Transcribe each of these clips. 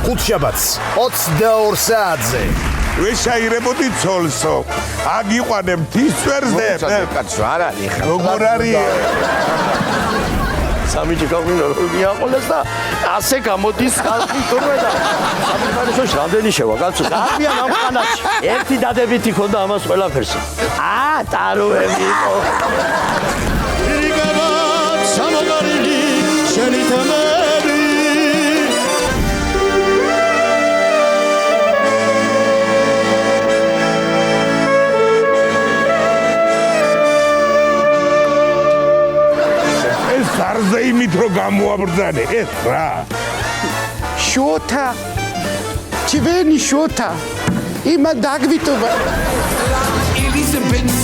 ხუთშაბათს 22 საათზე. ვეშაირებოდი ცოლსო. აგიყვანე მთისწვერზე. კაცო არ არის ხა. როგორ არის? სამიჯი გაგვინდა რომ მიაყოლეს და ასე გამოდის ხალხი თორე და სამიფარისოში რამდენი შევა კაცო გაბიან ამ ხანაში ერთი დადებითი ქონდა ამას ყველაფერს ტაროები იყო ირიგავა სამოგარილი შენი თემები არზე იმით რომ გამოაბრძანე ეს რა შოთა ჩივენი შოთა იმა დაგვიტობა Elizabeth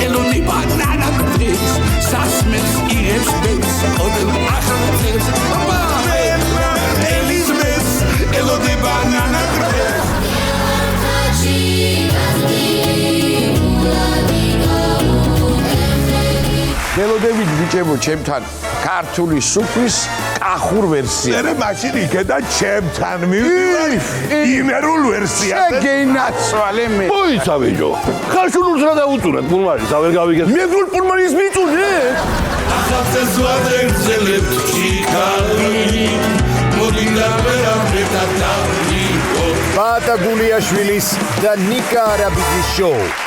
ელონი ბანანა ტრიც სასმეს იღებს ბენს ოდელ ახალწელს Elizabeth ელონი ბანანა ტრიც გელოდებით ბიჭებო ჩემთან ქართული სუფრის კახურ ვერსია. მე მაშინ იქედა ჩემთან მივიდივარ იმერულ ვერსიაზე. შეგეინაცვალე მე. მოიცავეჯო ხალხულს რა დაუწუნეთ პულმარის ავერ გავიგეთ მე გულ პულმარის მიწუნე ახალწელს ვადერცელებ ჩიკალი მოდინდა ვერაფერთა დავიკო ბატა გულიაშვილის და ნიკა არაბიძის შოუ.